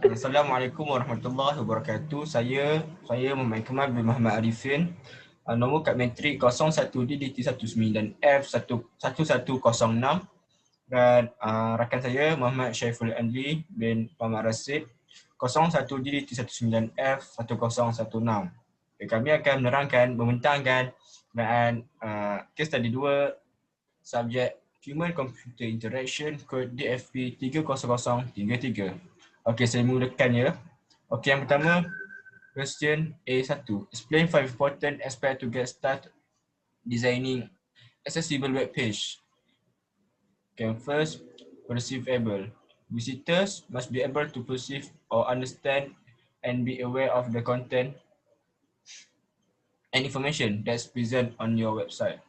Assalamualaikum warahmatullahi wabarakatuh. Saya Muhammad Kamal bin Muhammad Arifin. Nombor kad matrik 01D19F1106 dan rakan saya Muhammad Syaiful Anli bin Muhammad Rasid 01D19F1016. Kami akan menerangkan, membentangkan dan kes study 2 subjek Human Computer Interaction kod DFP 30033. Okey, saya mulakan ya. Okey, yang pertama, question A1. Explain 5 important aspects to get started designing accessible web page. Okay, first, perceivable. Visitors must be able to perceive or understand and be aware of the content and information that's present on your website.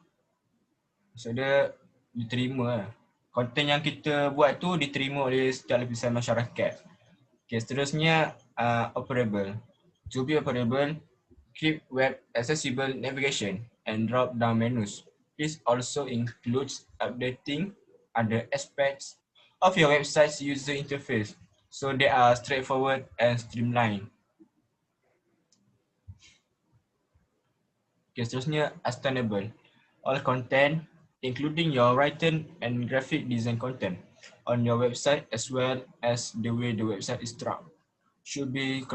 So, dia diterima lah. Konten yang kita buat tu diterima oleh setiap lapisan masyarakat. Okay, seterusnya operable. To be operable, keep web accessible navigation and drop-down menus. This also includes updating other aspects of your website's user interface so they are straightforward and streamlined. Okay, seterusnya understandable. All content, including your written and graphic design content on your website as well as the way the website is structured, should be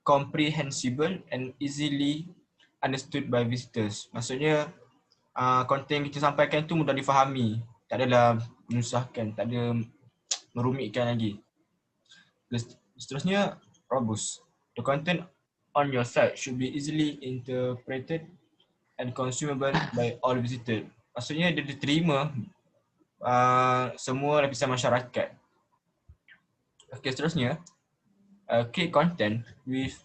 comprehensible and easily understood by visitors. Maksudnya konten yang kita sampaikan tu mudah difahami, tak adalah menyusahkan, tak ada merumitkan lagi. Seterusnya robust. The content on your site should be easily interpreted and consumable by all visitors. Maksudnya dia diterima semua lapisan masyarakat. Okey, seterusnya create content with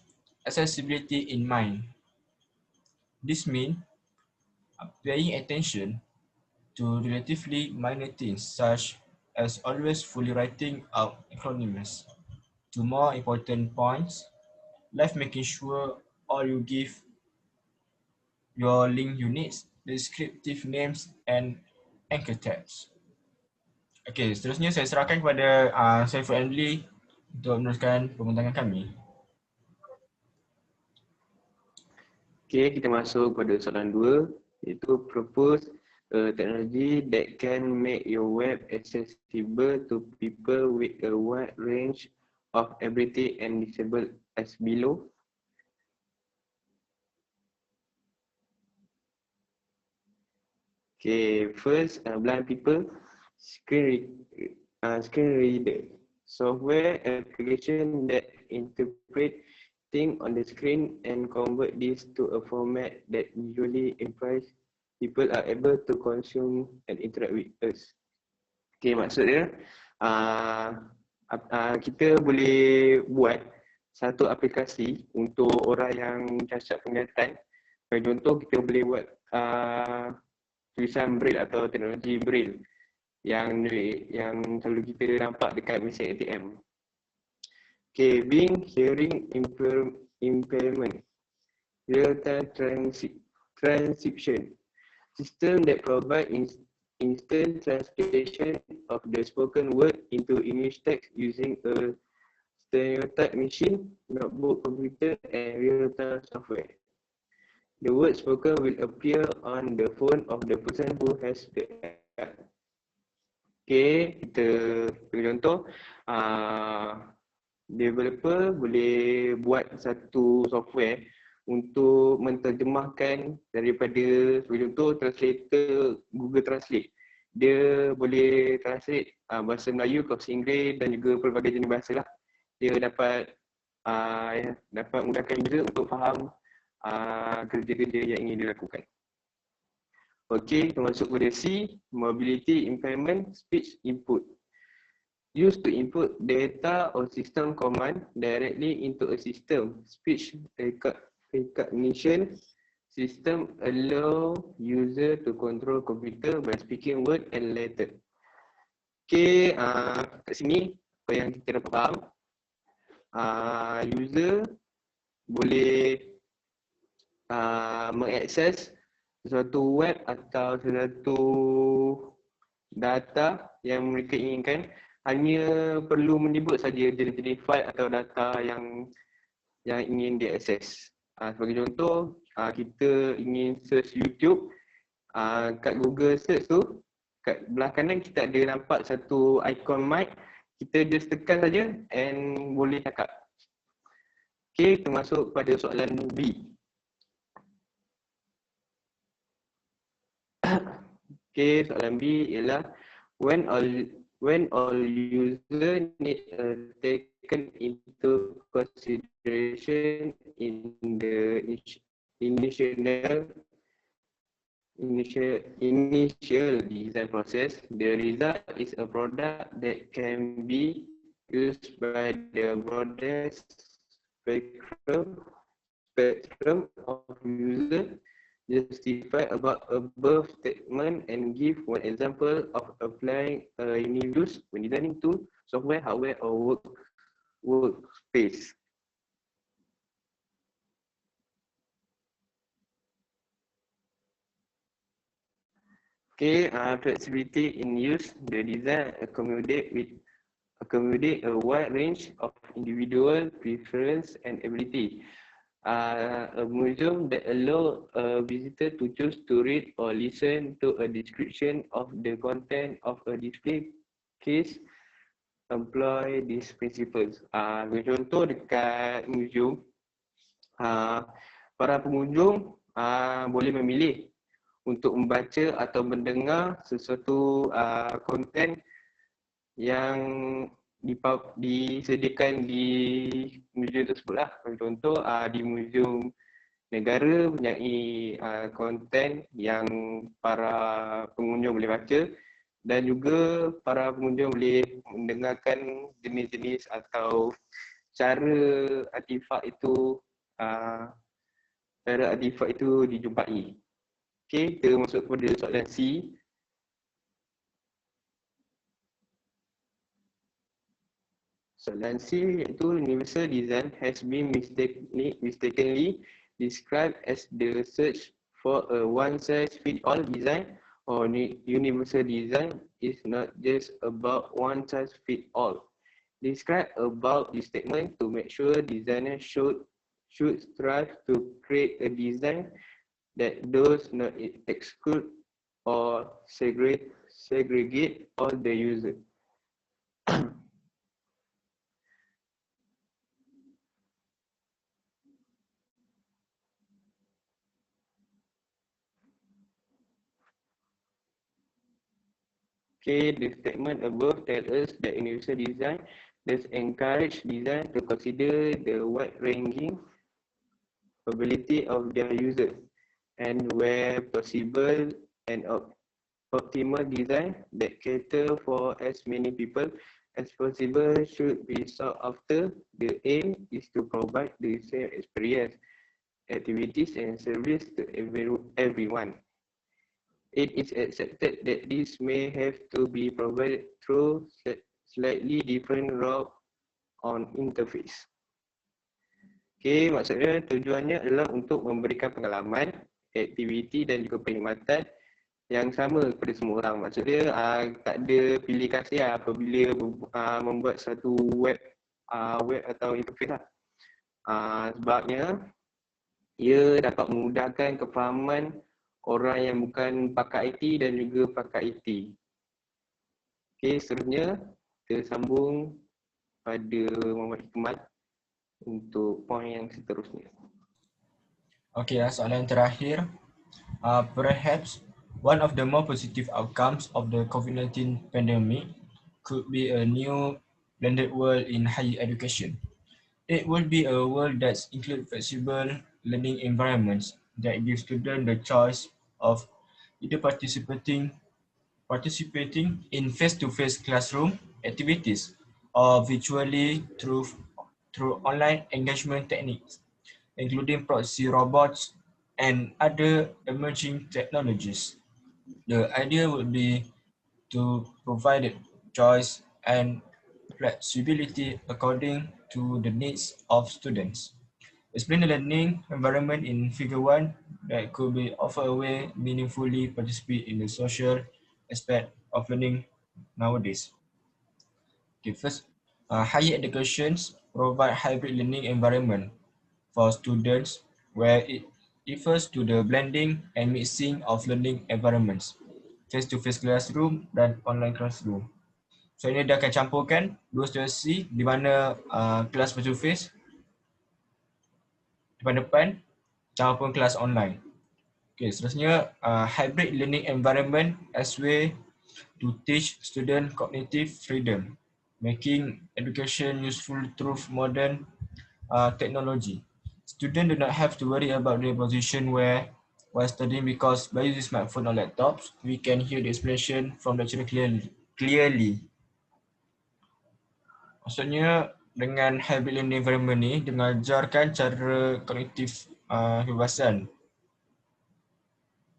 accessibility in mind. This means paying attention to relatively minor things such as always fully writing out acronyms to more important points, like making sure all you give your link units, descriptive names and anchor tags. Okey, seterusnya saya serahkan kepada Saiful Anli untuk meneruskan pembentangan kami. Okay, kita masuk pada soalan 2, iaitu propose a technology that can make your web accessible to people with a wide range of ability and disable as below. Okay, first, blind people, screen reader, software application that interpret things on the screen and convert this to a format that usually implies people are able to consume and interact with us. Okay, maksud dia, kita boleh buat satu aplikasi untuk orang yang cacat penglihatan. Contoh, kita boleh buat tulisan braille atau teknologi braille yang selalu kita nampak dekat mesin ATM. Okay, being hearing impairment, real-time transcription, system that provide instant translation of the spoken word into English text using a stereotype machine, notebook computer, and real-time software. The word spoken will appear on the phone of the person who has the app. Okay, kita beri contoh. Developer boleh buat satu software untuk menterjemahkan daripada, sebagai contoh, translator Google Translate. Dia boleh translate bahasa Melayu ke bahasa Inggeris dan juga pelbagai jenis bahasa lah. Dia dapat mudahkan user untuk faham kerja-kerja yang ingin dilakukan. Okey, kita masuk pada C, mobility impairment, speech input. Used to input data or system command directly into a system. Speech recognition system allow user to control computer by speaking word and letter. Okey, kat sini apa yang kita dapat faham, user boleh mengakses sesuatu web atau sesuatu data yang mereka inginkan hanya perlu menyebut saja jenis-jenis file atau data yang ingin diakses. Sebagai contoh, kita ingin search YouTube, kat Google search tu, kat belah kanan kita ada nampak satu ikon mic, kita just tekan saja and boleh cakap. Okay, termasuk pada soalan B. Okay, soalan B ialah when all user need taken into consideration in the initial design process, the result is a product that can be used by the broadest spectrum of users. Justify about above statement and give one example of applying a use when designing tool, software, hardware, or workspace. Okay, flexibility in use. The design accommodate a wide range of individual preference and ability. A museum that allow a visitor to choose to read or listen to a description of the content of a display case employ these principles. Contoh dekat museum, para pengunjung boleh memilih untuk membaca atau mendengar sesuatu konten yang disediakan di museum tersebut lah. Contoh di museum negara mempunyai konten yang para pengunjung boleh baca dan juga para pengunjung boleh mendengarkan jenis-jenis atau cara artifak itu dijumpai. Okay, kita masuk kepada soalan C. Soalan C iaitu universal design has been mistakenly described as the search for a one-size-fits-all design, or universal design is not just about one-size-fits-all. Describe about this statement to make sure designers should strive to create a design that does not exclude or segregate all the user. Okay, the statement above tells us that universal design does encourage design to consider the wide-ranging ability of their users, and where possible, an optimal design that cater for as many people as possible should be sought after. The aim is to provide the same experience, activities, and service to everyone. It is accepted that this may have to be provided through slightly different route on interface. Okay, maksudnya tujuannya adalah untuk memberikan pengalaman, aktiviti dan juga perkhidmatan yang sama kepada semua orang. Maksudnya tak ada pilih kasih apabila membuat satu web atau interface lah. Sebabnya ia dapat memudahkan kefahaman orang yang bukan pakar IT dan juga pakar IT. Okey, seterusnya kita sambung pada Muhammad Hikmat untuk poin yang seterusnya. Okay, soalan terakhir. Perhaps one of the more positive outcomes of the COVID-19 pandemic could be a new blended world in higher education. It will be a world that includes flexible learning environments that give students the choice of either participating in face-to-face classroom activities or virtually through online engagement techniques, including proxy robots and other emerging technologies. The idea would be to provide choice and flexibility according to the needs of students. Explain the learning environment in Figure 1 that could be offer a way meaningfully participate in the social aspect of learning nowadays. Okay, first, higher educations provide hybrid learning environment for students where it refers to the blending and mixing of learning environments, face-to-face classroom dan online classroom. So ini dia akan campurkan dua situasi di mana kelas face-to-face depan-depan ataupun kelas online. Okay, seterusnya hybrid learning environment as way to teach student cognitive freedom, making education useful through modern technology. Students do not have to worry about their position while studying because by using smartphone or laptops, we can hear the explanation from the lecturer clearly. Maksudnya dengan hybrid learning environment ni, dia mengajarkan cara kognitif kebebasan.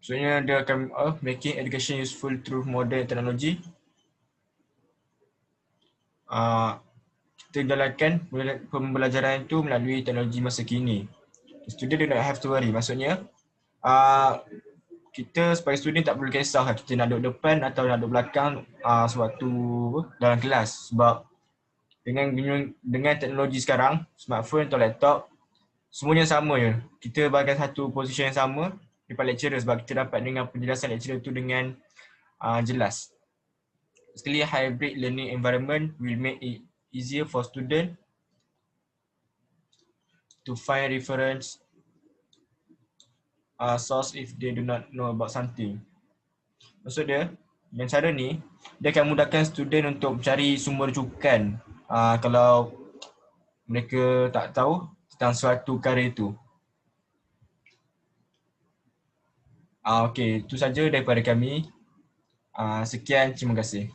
Maksudnya dia akan making education useful through modern technology. Kita jalankan pembelajaran itu melalui teknologi masa kini. Student do not have to worry. Maksudnya kita sebagai student tak perlu kisah kita nak duduk depan atau nak duduk belakang sewaktu dalam kelas, sebab dengan teknologi sekarang, smartphone atau laptop, semuanya sama je. Kita bagi satu position yang sama depan lecturer sebab kita dapat dengar penjelasan lecturer tu dengan jelas. Sekali, hybrid learning environment will make it easier for student to find reference source if they do not know about something. Maksud dia, dengan cara ni, dia akan mudahkan student untuk mencari sumber rujukan kalau mereka tak tahu tentang suatu perkara itu. Okey, itu saja daripada kami. Sekian, terima kasih.